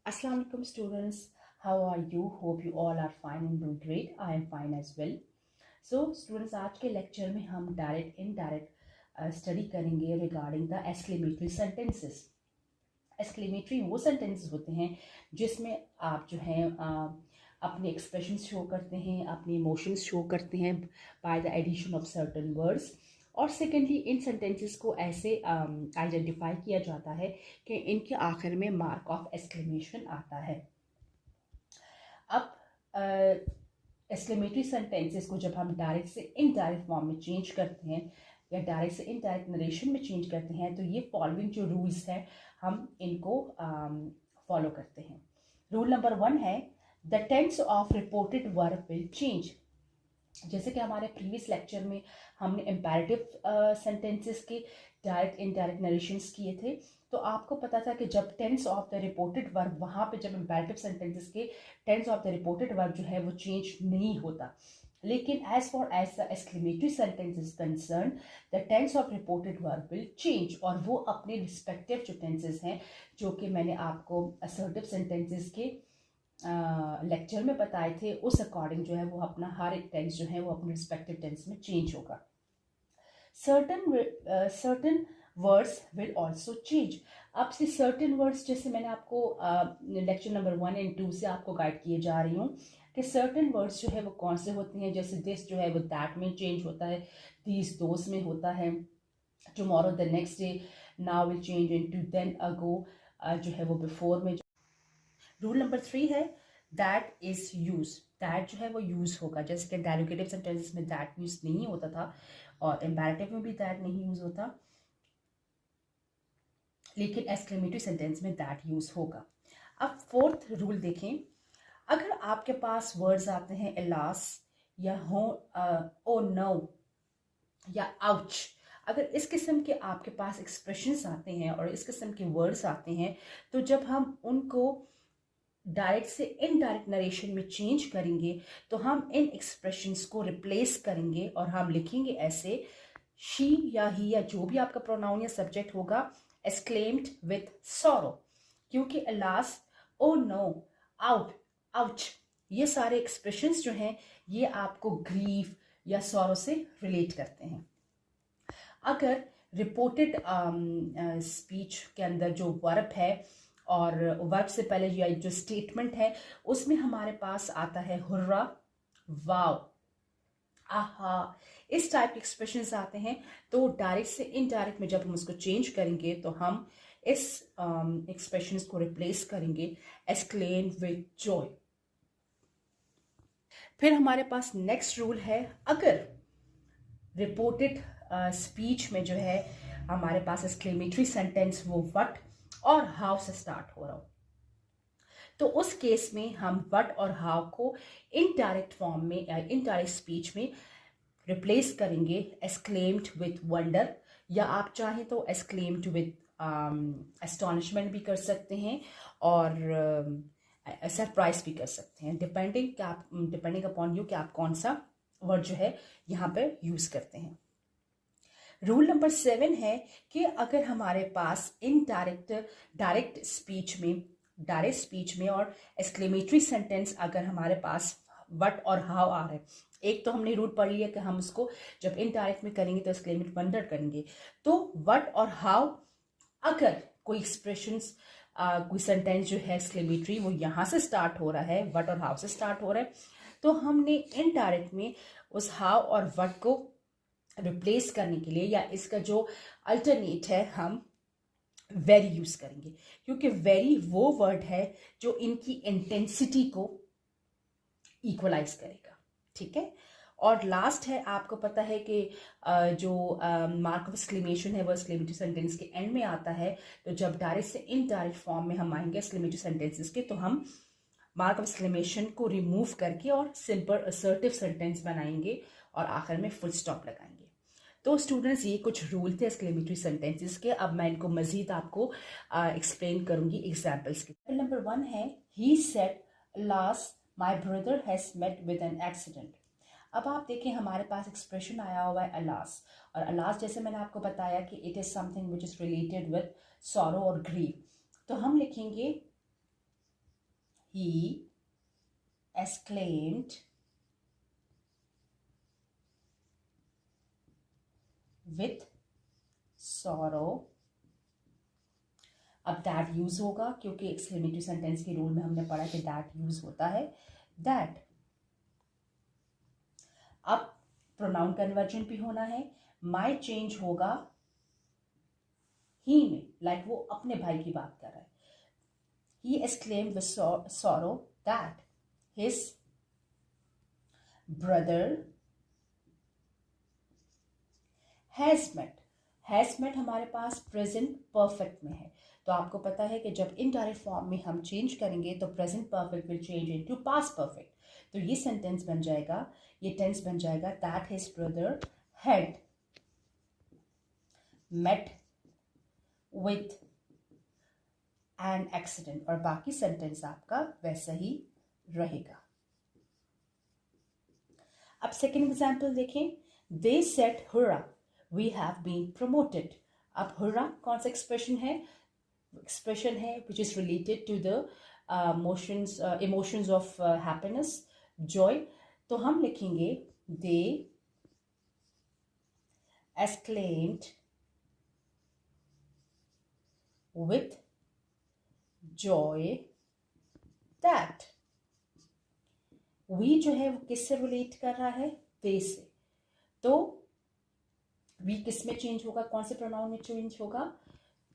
Assalamu alaikum students, how are you? Hope you all are fine and doing great. I am fine as well. So students, आज के lecture में हम direct indirect study करेंगे regarding the exclamatory sentences. Exclamatory वो sentences होते हैं जिसमें आप जो है अपने एक्सप्रेशंस शो करते हैं, अपने इमोशंस शो करते हैं by the addition of certain words. और सेकेंडली इन सेंटेंसेस को ऐसे आइडेंटिफाई किया जाता है कि इनके आखिर में मार्क ऑफ एक्सक्लेमेशन आता है। अब एक्सक्लेमेटरी सेंटेंसेस को जब हम डायरेक्ट से इनडायरेक्ट फॉर्म में चेंज करते हैं या डायरेक्ट से इनडायरेक्ट नरेशन में चेंज करते हैं तो ये फॉलोइंग जो रूल्स हैं हम इनको फॉलो करते हैं। रूल नंबर 1 है the tense of reported verb will change. जैसे कि हमारे प्रीवियस लेक्चर में हमने इम्पेरेटिव सेंटेंसेस के डायरेक्ट इनडायरेक्ट नरेशंस किए थे, तो आपको पता था कि जब tense of the reported verb, वहाँ पे जब इम्पेरेटिव सेंटेंसेस के tense of the reported verb जो है वो चेंज नहीं होता। लेकिन as far as the exclamatory sentence is concern the tense of reported verb will change, और वो अपने रिस्पेक्टिव जो टेंसेस हैं, जो कि मैंने आपको असर्टिव सेंटेंसेस के लेक्चर में बताए थे, उस अकॉर्डिंग जो है वो अपना हर एक टेंस जो है वो अपने रिस्पेक्टिव टेंस में चेंज होगा। Certain words will also change. अब से सर्टन वर्ड्स, जैसे मैंने आपको लेक्चर नंबर 1 और 2 से आपको गाइड किए जा रही हूँ कि सर्टन वर्ड्स जो है वो कौन से होते हैं। जैसे दिस जो है वो दैट में चेंज होता है, दीज दोस में होता है, tomorrow the next day, now will change into then ago जो है वो बिफोर में। रूल नंबर 3 है दैट इज यूज। दैट जो है वो यूज होगा, जैसे कि डेरिवेटिव सेंटेंसेस में दैट यूज नहीं होता था और इम्पेरेटिव में भी दैट नहीं यूज होता, लेकिन एक्सक्लेमेटरी सेंटेंस में दैट यूज होगा। अब फोर्थ रूल देखें, अगर आपके पास वर्ड्स आते हैं एलास या हो ओ नो या आउच, अगर इस किस्म के आपके पास एक्सप्रेशंस आते हैं और इस किस्म के वर्ड्स आते हैं, तो जब हम उनको डायरेक्ट से इनडायरेक्ट नरेशन में चेंज करेंगे तो हम इन एक्सप्रेशंस को रिप्लेस करेंगे और हम लिखेंगे ऐसे, शी या ही या जो भी आपका प्रोनाउन या सब्जेक्ट होगा, एक्सक्लेम्ड विथ सॉरो, क्योंकि alas, oh no, out, ouch, ये सारे एक्सप्रेशंस जो हैं ये आपको ग्रीफ या सॉरो से रिलेट करते हैं। अगर रिपोर्टेड स्पीच के अंदर जो वर्ब है और वर्ब से पहले या जो स्टेटमेंट है उसमें हमारे पास आता है हुर्रा, वाव, आहा, इस टाइप के एक्सप्रेशंस आते हैं, तो डायरेक्ट से इनडायरेक्ट में जब हम उसको चेंज करेंगे तो हम इस एक्सप्रेशंस को रिप्लेस करेंगे एक्सक्लेम विद जॉय। फिर हमारे पास नेक्स्ट रूल है, अगर रिपोर्टेड स्पीच में जो है हमारे पास एक्सक्लेमेटरी सेंटेंस वो व्हाट और हाउ से स्टार्ट हो रहा हो, तो उस केस में हम व्हाट और हाउ को इनडायरेक्ट फॉर्म में या इनडायरेक्ट स्पीच में रिप्लेस करेंगे एक्सक्लेम्ड विथ वंडर, या आप चाहें तो एक्सक्लेम्ड विथ एस्टॉनिशमेंट भी कर सकते हैं और सरप्राइज भी कर सकते हैं, डिपेंडिंग अपॉन यू कि आप कौन सा वर्ड जो है यहाँ पे यूज करते हैं। रूल नंबर 7 है कि अगर हमारे पास डायरेक्ट स्पीच में और एक्सक्लेमेटरी सेंटेंस अगर हमारे पास व्हाट और हाउ आ रहे हैं, एक तो हमने रूल पढ़ लिया कि हम उसको जब इनडायरेक्ट में करेंगे तो एक्सक्लेमेट वंडर करेंगे, तो व्हाट और हाउ, अगर कोई एक्सप्रेशंस कोई सेंटेंस जो है एक्सक्लेमेटरी वो यहाँ से स्टार्ट हो रहा है, व्हाट और हाउ से स्टार्ट हो रहा है, तो हमने इनडायरेक्ट में उस हाउ और व्हाट को रिप्लेस करने के लिए या इसका जो अल्टरनेट है हम वेरी यूज करेंगे, क्योंकि वेरी वो वर्ड है जो इनकी इंटेंसिटी को इक्वलाइज करेगा। ठीक है, और लास्ट है, आपको पता है कि जो मार्क ऑफ एक्सक्लेमेशन है वो एक्सक्लेमेटरी सेंटेंस के एंड में आता है, तो जब डायरेक्ट से इनडायरेक्ट फॉर्म में हम आएंगे एक्सक्लेमेटरी सेंटेंसेस के, तो हम मार्क ऑफ एक्सक्लेमेशन को रिमूव करके और सिंपल असर्टिव सेंटेंस बनाएंगे और आखिर में फुल स्टॉप लगाएंगे। तो स्टूडेंट्स, ये कुछ रूल थे एक्सक्लेमेटरी सेंटेंसेस के। अब मैं इनको मजीद आपको एक्सप्लेन करूंगी एग्जाम्पल्स के। नंबर 1 है, he said last my brother has met with an accident. अब आप देखें हमारे पास एक्सप्रेशन आया हुआ है अलास, और अलास जैसे मैंने आपको बताया कि it is something which is related with sorrow और ग्रीफ, तो हम लिखेंगे he exclaimed with sorrow. अब दैट यूज होगा क्योंकि एक्सक्लेमेटरी सेंटेंस के रूल में हमने पढ़ा कि दैट यूज होता है दैट। अब प्रोनाउन कन्वर्जन भी होना है। माई चेंज होगा ही में, लाइक वो अपने भाई की बात कर रहा है। He exclaimed with sorrow that his brother has met. Has met हमारे पास प्रेजेंट परफेक्ट में है, तो आपको पता है कि जब इनडायरेक्ट फॉर्म में हम चेंज करेंगे तो present perfect will change into past perfect. तो ये सेंटेंस बन जाएगा, ये टेंस बन जाएगा that his brother had met with an accident, और बाकी सेंटेंस आपका वैसा ही रहेगा। अब सेकेंड एग्जाम्पल देखें। They said hurrah we have been promoted. अब हुर्रा कौन सा एक्सप्रेशन है? एक्सप्रेशन है which is related to the emotions of happiness, joy. तो हम लिखेंगे they exclaimed with joy that. We जो है वो किससे रिलेट कर रहा है? दे से। तो वी किस में चेंज होगा? कौन से प्रोनाउन में चेंज होगा?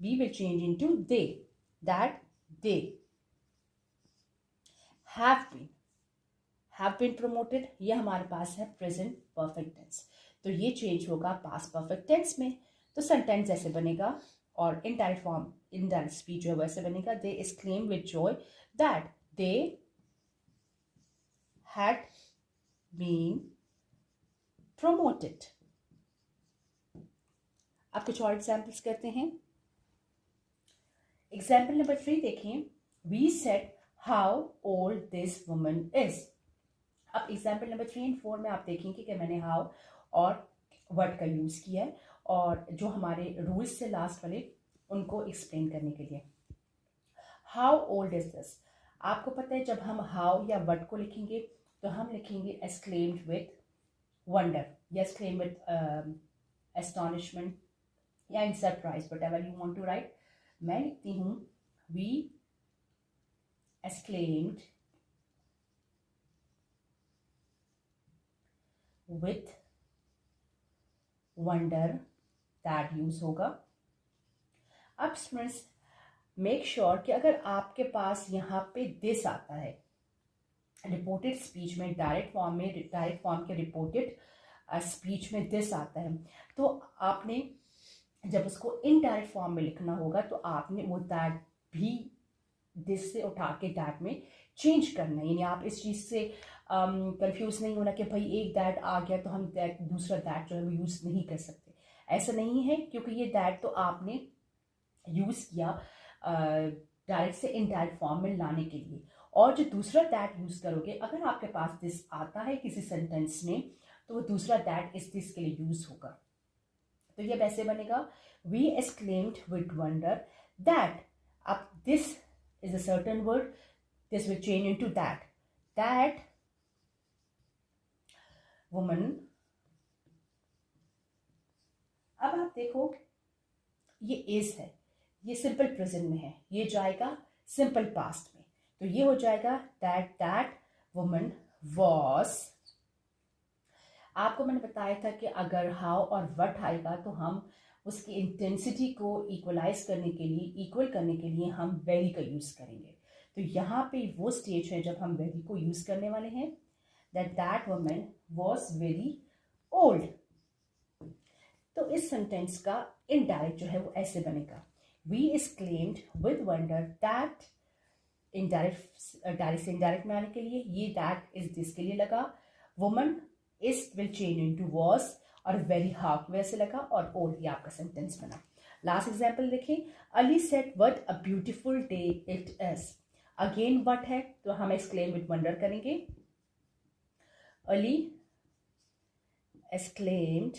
We will change into they, that they have been promoted. ये हमारे पास है प्रेजेंट परफेक्ट टेंस, तो ये चेंज होगा पास्ट परफेक्ट टेंस में। तो सेंटेंस ऐसे बनेगा, और इनडायरेक्ट फॉर्म, इनडायरेक्ट स्पीच जो है वैसे बनेगा they exclaim with joy that they had been promoted. अब कुछ और एग्जाम्पल्स करते हैं। एग्जाम्पल नंबर 3 देखें। We said how old this woman is. अब एग्जाम्पल नंबर 3 एंड 4 में आप देखेंगे कि मैंने हाउ और वर्ड का यूज किया है, और जो हमारे रूल्स से लास्ट वाले उनको एक्सप्लेन करने के लिए। हाउ ओल्ड इज दिस, आपको पता है जब हम हाउ या वर्ड को लिखेंगे तो हम लिखेंगे एक्सक्लेम्ड विथ वंडर, या एक्सक्लेम विथ एस्टॉनिशमेंट, या in surprise, whatever you want to write। मैं लिखती हूँ we exclaimed with wonder, that use होगा। अब स्टूडेंट्स मेक श्योर कि अगर आपके पास यहाँ पे दिस आता है रिपोर्टेड स्पीच में, डायरेक्ट फॉर्म के रिपोर्टेड स्पीच में दिस आता है, तो आपने जब उसको इनडायरेक्ट फॉर्म में लिखना होगा तो आपने वो दैट भी दिस से उठा के दैट में चेंज करना है। यानी आप इस चीज़ से कंफ्यूज नहीं होना कि भाई एक दैट आ गया तो हम दैट दूसरा दैट जो है वो यूज़ नहीं कर सकते। ऐसा नहीं है, क्योंकि ये दैट तो आपने यूज़ किया डायरेक्ट से इनडायरेक्ट फॉर्म में लाने के लिए, और जो दूसरा दैट यूज़ करोगे, अगर आपके पास दिस आता है किसी सेंटेंस में तो वो दूसरा दैट इस दिस के लिए यूज़ होगा। तो ये वैसे बनेगा we exclaimed with wonder that. अब this is a certain word, this will change into that, that woman. अब आप देखो ये इज है, ये सिंपल प्रेजेंट में है, ये जाएगा सिंपल पास्ट में, तो ये हो जाएगा दैट वुमन वॉज। आपको मैंने बताया था कि अगर हाउ और व्हाट आएगा तो हम उसकी इंटेंसिटी को इक्वलाइज करने के लिए, इक्वल करने के लिए हम वेरी का यूज करेंगे। तो यहाँ पे वो स्टेज है जब हम वेरी को यूज करने वाले हैं, that woman was very old. तो इस सेंटेंस का इनडायरेक्ट जो है वो ऐसे बनेगा we exclaimed with wonder that. Indirect direct से इनडायरेक्ट में आने के लिए ये दैट इज दिस के लिए लगा, woman is will change into was, और वेरी हाउ की वजह से लगा, और ओल्ड ये आपका सेंटेंस बना। लास्ट एग्जाम्पल देखें। Ali said what a beautiful day it is. Again what है तो हम एक्सक्लेम विद वंडर करेंगे। Ali exclaimed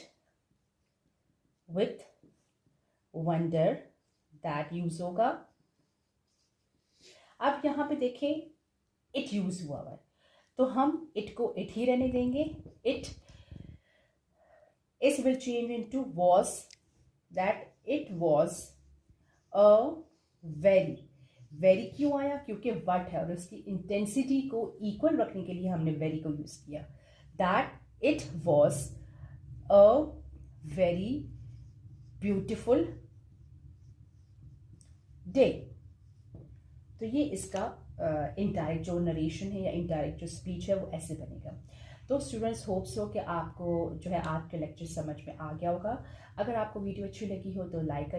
with wonder, that use होगा। अब यहां पे देखें इट यूज हुआ हुआ है, तो हम इट को इट ही रहने देंगे. इट इस will change into was, that it was a very. Very क्यों आया? क्योंकि वट है और उसकी इंटेंसिटी को इक्वल रखने के लिए हमने वेरी को यूज किया. That it was a very beautiful day. तो ये इसका इनडायरेक्ट जो नरेशन है या इनडायरेक्ट जो स्पीच है वो ऐसे बनेगा. तो स्टूडेंट्स होप्स हो कि आपको जो है आज का लेक्चर समझ में आ गया होगा. अगर आपको वीडियो अच्छी लगी हो तो लाइक